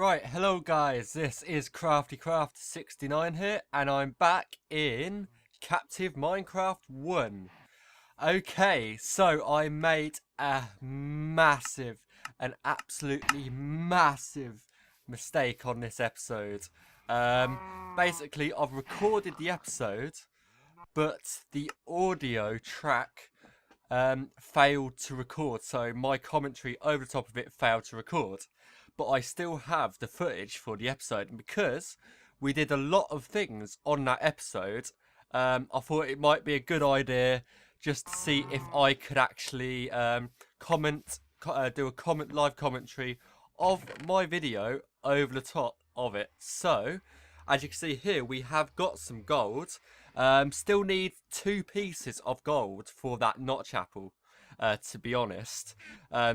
Right, hello guys, this is CraftyCraft69 here, and I'm back in Captive Minecraft 1. Okay, so I made a an absolutely massive mistake on this episode. Basically, I've recorded the episode, but the audio track failed to record, so my commentary over the top of it failed to record. But I still have the footage for the episode, and because we did a lot of things on that episode, I thought it might be a good idea just to see if I could actually do a live commentary of my video over the top of it. So, as you can see here, we have got some gold. Still need 2 pieces of gold for that notch apple, to be honest.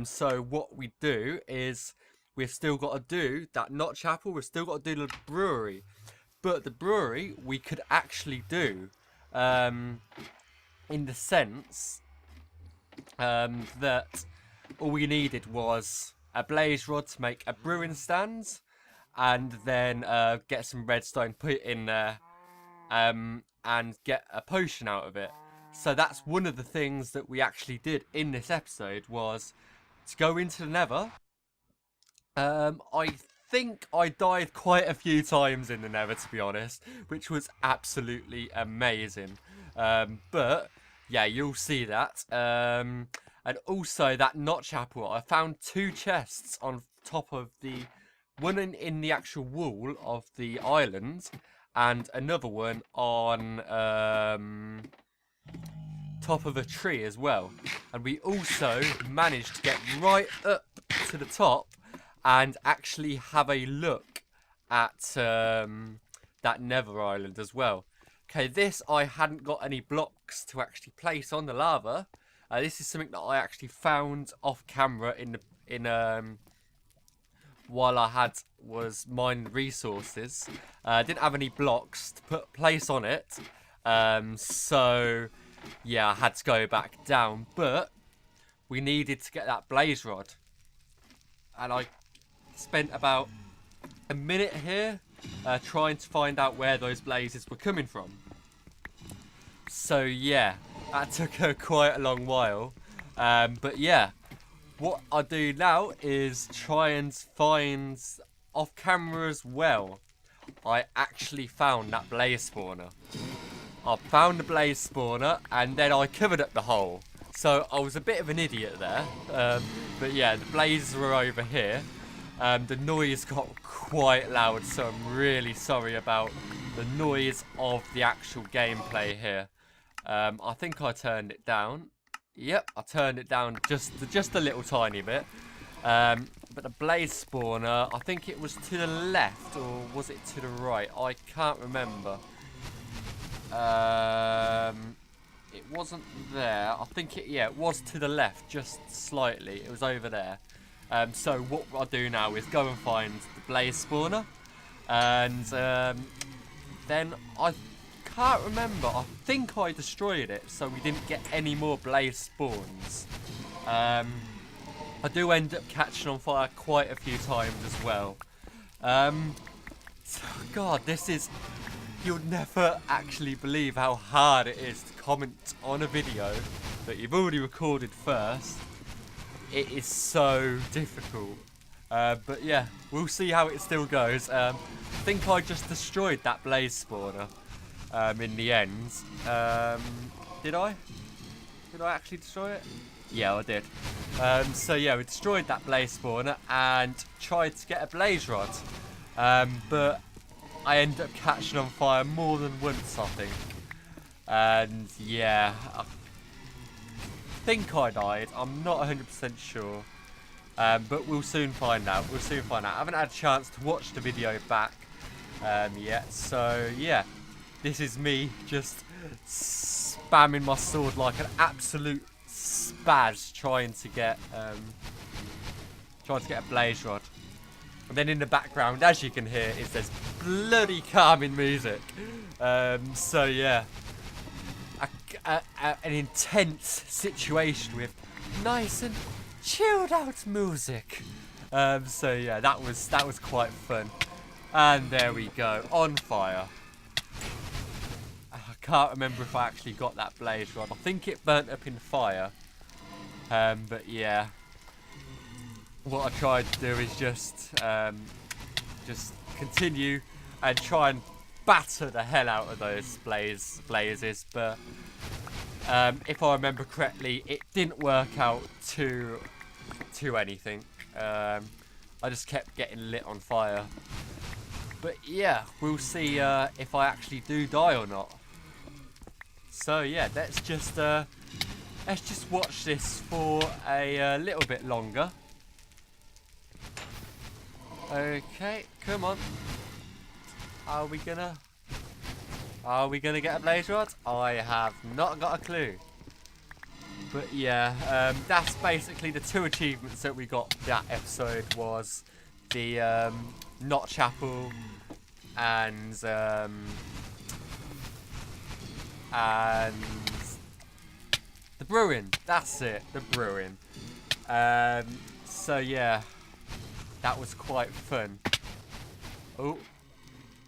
So what we do is we've still got to do that notch apple. We've still got to do the brewery, but the brewery we could actually do, in the sense that all we needed was a blaze rod to make a brewing stand, and then get some redstone, put it in there, and get a potion out of it. So that's one of the things that we actually did in this episode, was to go into the nether. I think I died quite a few times in the nether, to be honest, which was absolutely amazing. But yeah, you'll see that. And also that notch apple, I found 2 chests on top of the one in the actual wall of the island, and another one on top of a tree as well. And we also managed to get right up to the top and actually have a look at that nether island as well. Okay, this I hadn't got any blocks to actually place on the lava. This is something that I actually found off camera while I was mining resources. Didn't have any blocks to place on it, so yeah, I had to go back down. But we needed to get that blaze rod, and I spent about a minute here trying to find out where those blazes were coming from. So yeah, that took quite a long while, but yeah. What I do now is try and find, off camera as well, I actually found that blaze spawner. I found the blaze spawner and then I covered up the hole. So I was a bit of an idiot there. But yeah, the blazes were over here. The noise got quite loud, so I'm really sorry about the noise of the actual gameplay here. I think I turned it down. Yep, I turned it down just a little tiny bit. But the blaze spawner, I think it was to the left, or was it to the right? I can't remember. It wasn't there. I think it was to the left, just slightly. It was over there. So what I'll do now is go and find the blaze spawner, and then I can't remember. I think I destroyed it, so we didn't get any more blaze spawns. I do end up catching on fire quite a few times as well. So, God, you'll never actually believe how hard it is to comment on a video that you've already recorded first. It is so difficult. But yeah, we'll see how it still goes. I think I just destroyed that blaze spawner. In the end, did I actually destroy it? Yeah, I did. So yeah, we destroyed that blaze spawner and tried to get a blaze rod, but I ended up catching on fire more than once, I think. And yeah, I think I died. I'm not 100% sure, but we'll soon find out. I haven't had a chance to watch the video back yet, so yeah. This is me just spamming my sword like an absolute spaz, trying to get a blaze rod. And then in the background, as you can hear, is this bloody calming music. So yeah, an intense situation with nice and chilled out music. So yeah, that was quite fun. And there we go, on fire. I can't remember if I actually got that blaze rod. I think it burnt up in fire. But yeah, what I tried to do is just continue and try and batter the hell out of those blazes. But if I remember correctly, it didn't work out to anything. I just kept getting lit on fire. But yeah, we'll see if I actually do die or not. So yeah, let's just watch this for a little bit longer. Okay, come on. Are we gonna get a blaze rod? I have not got a clue. But yeah, that's basically the 2 achievements that we got that episode. Was the Knot Chapel and the brewing. That's it, the brewing. So yeah, that was quite fun. Oh,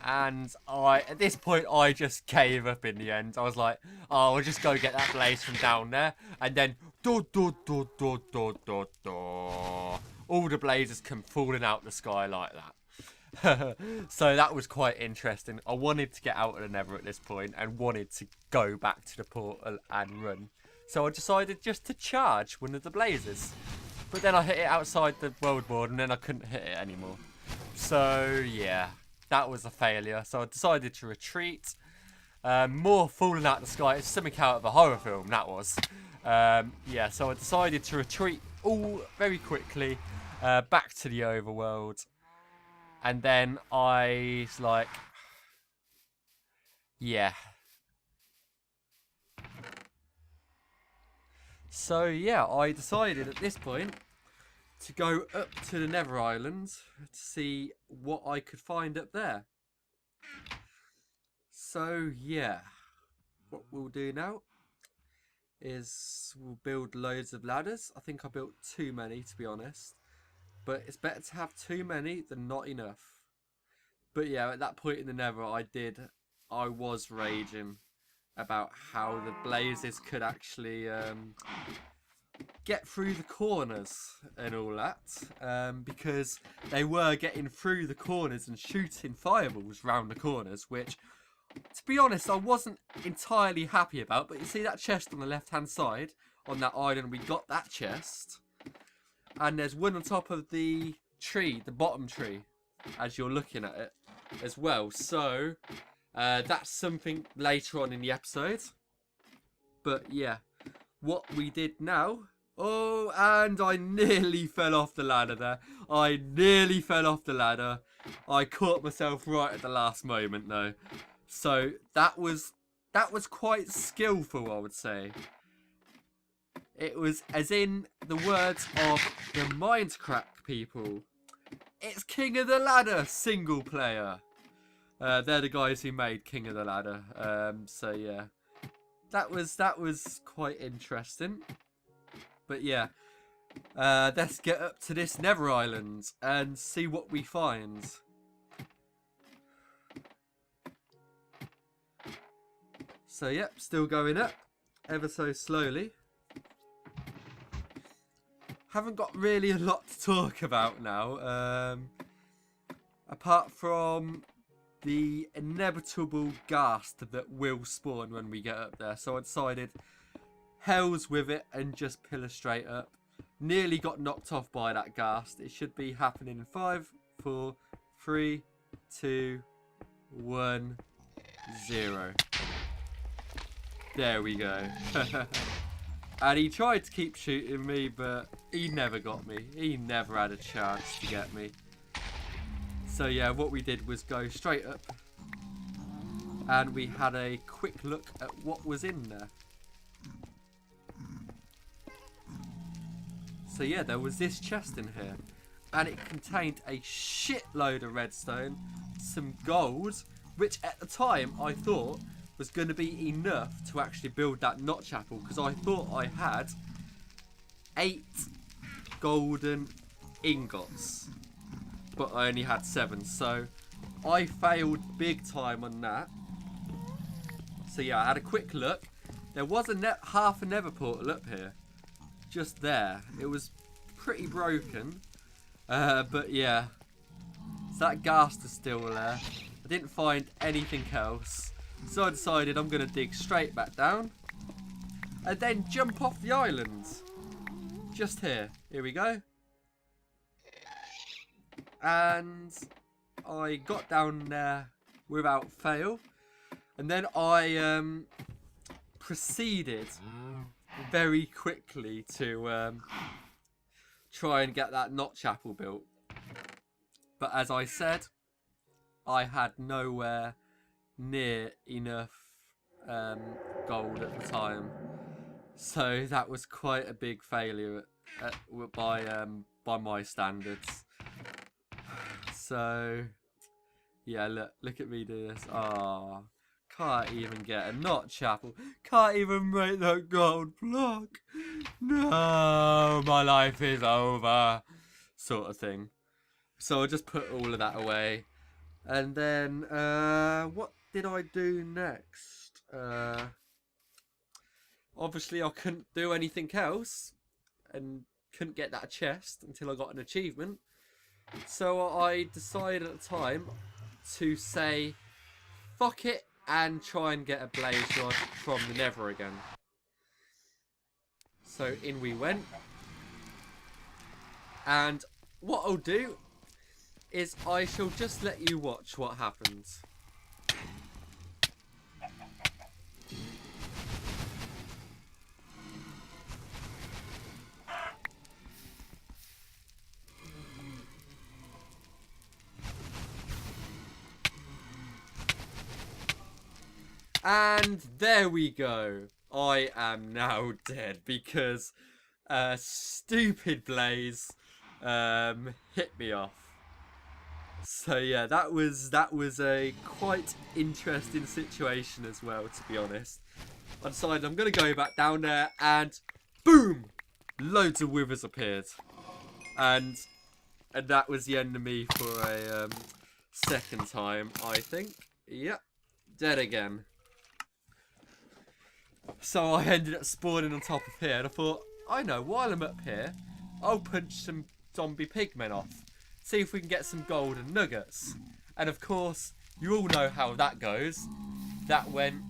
and at this point I just gave up in the end. I was like, oh, I'll just go get that blaze from down there, and then all the blazes come falling out the sky like that. So that was quite interesting. I wanted to get out of the Nether at this point and wanted to go back to the portal and run. So I decided just to charge one of the blazes. But then I hit it outside the world board and then I couldn't hit it anymore. So yeah, that was a failure. So I decided to retreat. More falling out the sky. It's something out of a horror film, that was. Yeah, so I decided to retreat all very quickly back to the overworld. And then I was like, yeah. So yeah, I decided at this point to go up to the Nether Islands to see what I could find up there. So yeah, what we'll do now is we'll build loads of ladders. I think I built too many, to be honest. But it's better to have too many than not enough. But yeah, at that point in the Nether, I was raging about how the blazes could actually get through the corners and all that. Because they were getting through the corners and shooting fireballs round the corners, which, to be honest, I wasn't entirely happy about. But you see that chest on the left-hand side on that island? We got that chest. And there's one on top of the tree, the bottom tree, as you're looking at it as well. So that's something later on in the episode. But yeah, what we did now. Oh, and I nearly fell off the ladder there. I nearly fell off the ladder. I caught myself right at the last moment though. So that was quite skillful, I would say. It was, as in the words of the Minecraft people, it's King of the Ladder single player. They're the guys who made King of the Ladder. So yeah, that was quite interesting. But yeah, let's get up to this Nether Island and see what we find. So yep, still going up ever so slowly. Haven't got really a lot to talk about now, apart from the inevitable ghast that will spawn when we get up there. So I decided, hell's with it, and just pillar straight up. Nearly got knocked off by that ghast. It should be happening in 5, 4, 3, 2, 1, 0. There we go. And he tried to keep shooting me, but he never got me. He never had a chance to get me. So yeah, what we did was go straight up. And we had a quick look at what was in there. So yeah, there was this chest in here. And it contained a shitload of redstone, some gold, which at the time I thought was going to be enough to actually build that Knot Chapel, because I thought I had 8 golden ingots, but I only had 7, so I failed big time on that. So yeah, I had a quick look. There was a half a nether portal up here, just there. It was pretty broken, but yeah. So that ghast is still there. I didn't find anything else, so I decided I'm gonna dig straight back down and then jump off the island. Just here. Here we go. And I got down there without fail, and then I proceeded very quickly to try and get that notch apple built. But as I said, I had nowhere near enough gold at the time, so that was quite a big failure by my standards. So yeah, look at me do this. Ah, can't even get a notch apple. Can't even make that gold block. No, my life is over, sort of thing. So I just put all of that away, and then what did I do next? Obviously I couldn't do anything else, and couldn't get that chest until I got an achievement. So I decided at the time to say fuck it and try and get a blaze rod from the nether again. So in we went, and what I'll do is I shall just let you watch what happens. And there we go. I am now dead because a stupid blaze hit me off. So yeah, that was a quite interesting situation as well, to be honest. I decided I'm going to go back down there, and boom! Loads of withers appeared. And that was the end of me for a second time, I think. Yep, dead again. So I ended up spawning on top of here, and I thought, I know, while I'm up here, I'll punch some zombie pigmen off. See if we can get some golden nuggets. And of course, you all know how that goes. That went,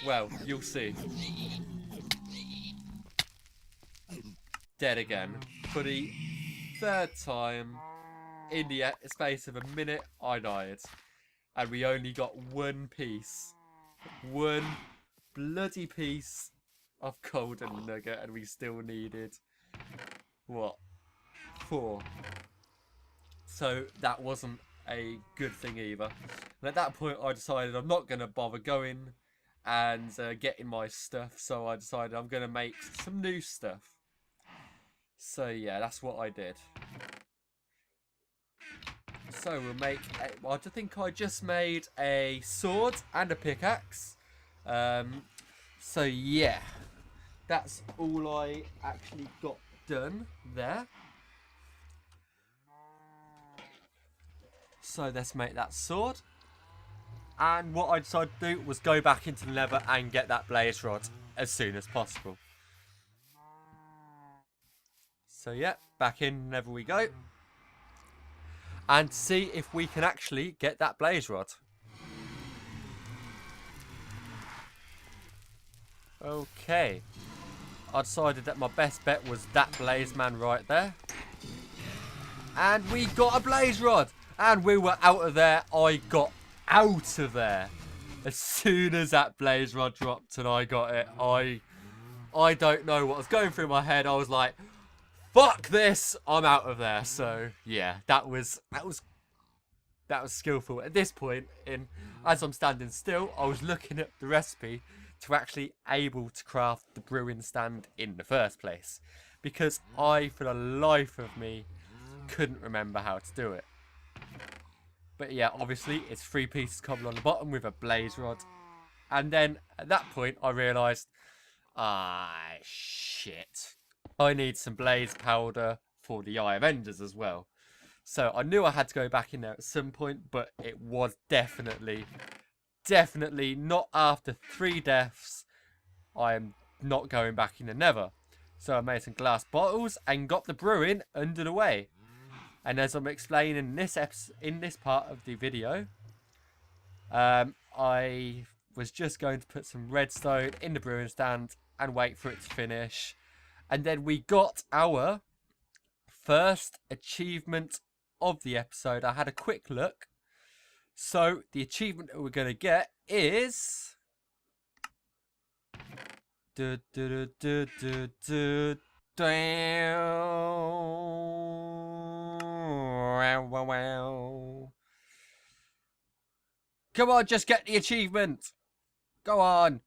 well, you'll see. Dead again. For the 3rd time, in the space of a minute, I died. And we only got 1 piece. 1 bloody piece of golden nugget, and we still needed, what, 4. So that wasn't a good thing either. And at that point I decided I'm not going to bother going and getting my stuff, so I decided I'm going to make some new stuff. So yeah, that's what I did. So we'll make, I think I just made a sword and a pickaxe. So yeah, that's all I actually got done there. So let's make that sword. And what I decided to do was go back into the nether and get that blaze rod as soon as possible. So yeah, back in nether we go. And see if we can actually get that blaze rod. Okay. I decided that my best bet was that blaze man right there. And we got a blaze rod. And we were out of there. I got out of there. As soon as that blaze rod dropped and I got it, I don't know what was going through my head. I was like, fuck this, I'm out of there. So yeah, that was skillful. At this point, as I'm standing still, I was looking at the recipe to actually able to craft the brewing stand in the first place, because I, for the life of me, couldn't remember how to do it. But yeah, obviously it's 3 pieces of cobble on the bottom with a blaze rod. And then at that point I realised, shit, I need some blaze powder for the Eye of Enders as well. So I knew I had to go back in there at some point, but it was definitely not after 3 deaths. I am not going back in the Nether. So I made some glass bottles and got the brewing under the way. And as I'm explaining in this part of the video, I was just going to put some redstone in the brewing stand and wait for it to finish. And then we got our first achievement of the episode. I had a quick look. So the achievement that we're going to get is... Come on, just get the achievement. Go on.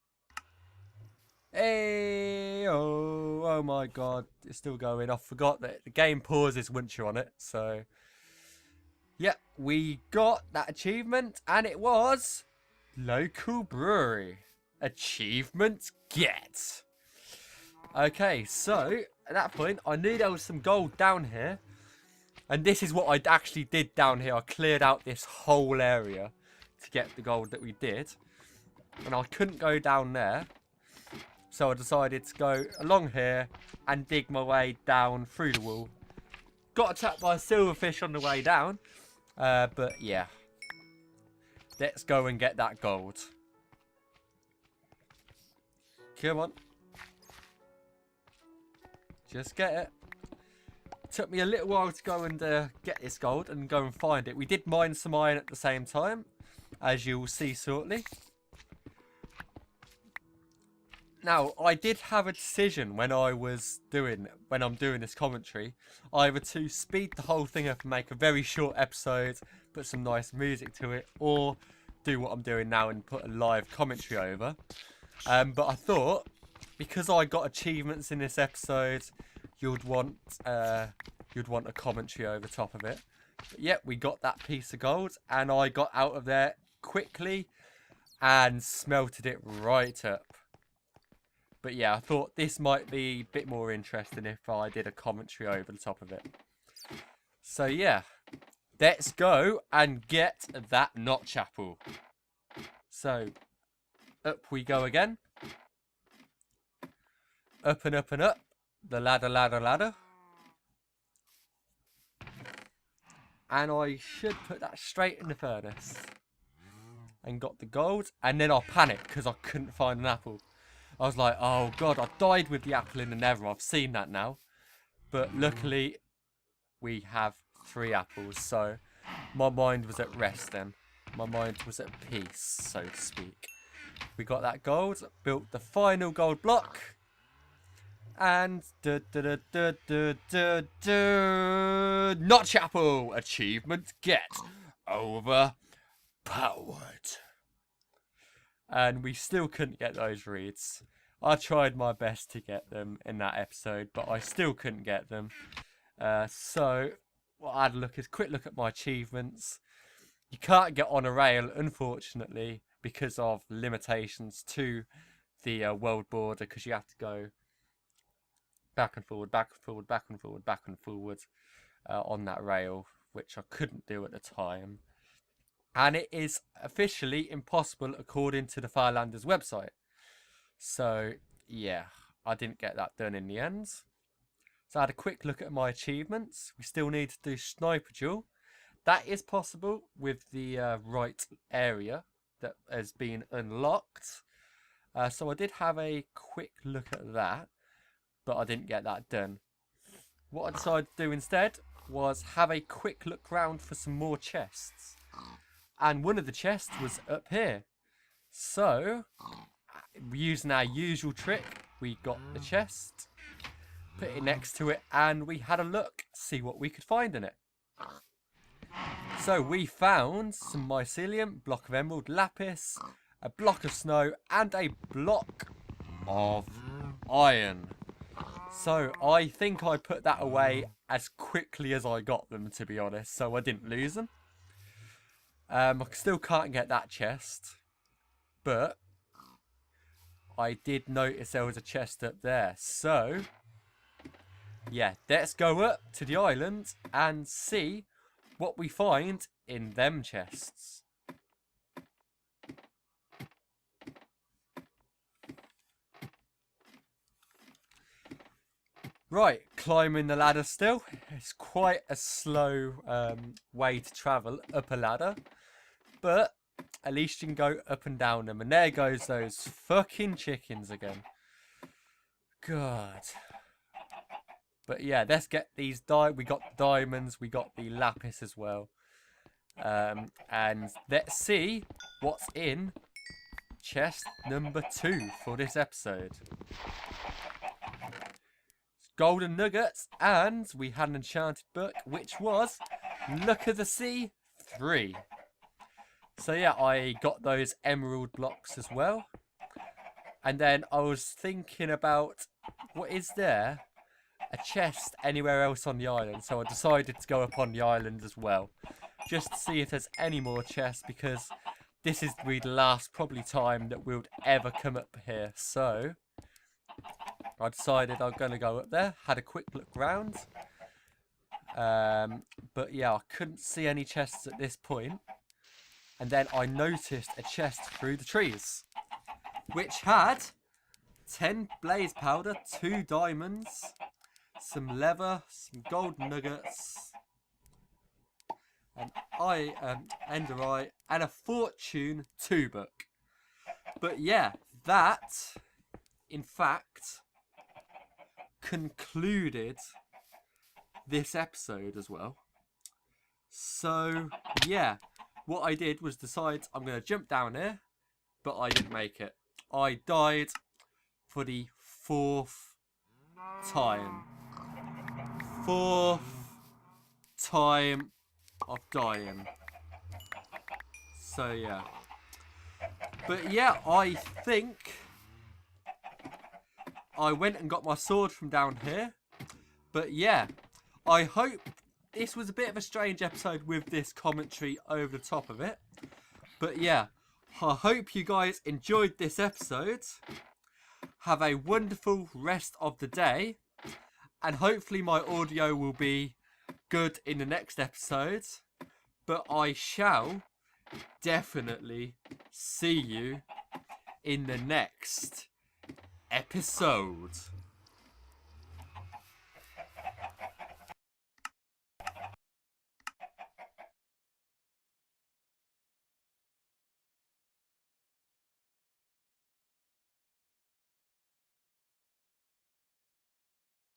Hey, oh my god, it's still going. I forgot that the game pauses once you're on it. So, yeah, we got that achievement, and it was local brewery. Achievement get. Okay, so at that point, I knew there was some gold down here, and this is what I actually did down here. I cleared out this whole area to get the gold that we did, and I couldn't go down there. So I decided to go along here and dig my way down through the wall. Got attacked by a silverfish on the way down. But yeah. Let's go and get that gold. Come on. Just get it. Took me a little while to go and get this gold and go and find it. We did mine some iron at the same time, as you will see shortly. Now, I did have a decision when I'm doing this commentary, either to speed the whole thing up and make a very short episode, put some nice music to it, or do what I'm doing now and put a live commentary over. But I thought, because I got achievements in this episode, you'd want a commentary over top of it. But yeah, we got that piece of gold, and I got out of there quickly and smelted it right up. But yeah, I thought this might be a bit more interesting if I did a commentary over the top of it. So yeah, let's go and get that notch apple. So, up we go again. Up and up and up. The ladder, ladder, ladder. And I should put that straight in the furnace. And got the gold. And then I panicked because I couldn't find an apple. I was like, oh god, I died with the apple in the Nether. I've seen that now. But luckily, we have 3 apples. So my mind was at rest then. My mind was at peace, so to speak. We got that gold. Built the final gold block. And notch apple achievement get overpowered. And we still couldn't get those reeds. I tried my best to get them in that episode, but I still couldn't get them. So I had a quick look at my achievements. You can't get on a rail, unfortunately, because of limitations to the world border, because you have to go back and forward, back and forward, back and forward, back and forward on that rail, which I couldn't do at the time. And it is officially impossible according to the Firelanders website. So, yeah, I didn't get that done in the end. So I had a quick look at my achievements. We still need to do Sniper Duel. That is possible with the right area that has been unlocked. So I did have a quick look at that, but I didn't get that done. What I decided to do instead was have a quick look round for some more chests. And one of the chests was up here. So, using our usual trick, we got the chest, put it next to it, and we had a look, see what we could find in it. So we found some mycelium, block of emerald, lapis, a block of snow, and a block of iron. So I think I put that away as quickly as I got them, to be honest, so I didn't lose them. I still can't get that chest, but I did notice there was a chest up there. So yeah, let's go up to the island and see what we find in them chests. Right, climbing the ladder still. It's quite a slow way to travel up a ladder. But at least you can go up and down them. And there goes those fucking chickens again. God. But yeah, let's get these we got the diamonds, we got the lapis as well. And let's see what's in chest number 2 for this episode. Golden nuggets, and we had an enchanted book, which was Luck of the Sea 3. So yeah, I got those emerald blocks as well. And then I was thinking about, what is there? A chest anywhere else on the island. So I decided to go up on the island as well. Just to see if there's any more chests, because this is the last probably time that we'll ever come up here. So I decided I'm going to go up there. Had a quick look round. But yeah, I couldn't see any chests at this point. And then I noticed a chest through the trees, which had 10 blaze powder, 2 diamonds, some leather, some gold nuggets, an ender eye, and a fortune 2 book. But yeah, that, in fact, concluded this episode as well. So yeah, what I did was decide I'm going to jump down here, but I didn't make it. I died for the 4th time. 4th time of dying. So yeah. But yeah, I think I went and got my sword from down here. But yeah, I hope this was a bit of a strange episode with this commentary over the top of it. But yeah, I hope you guys enjoyed this episode. Have a wonderful rest of the day. And hopefully my audio will be good in the next episode. But I shall definitely see you in the next episode.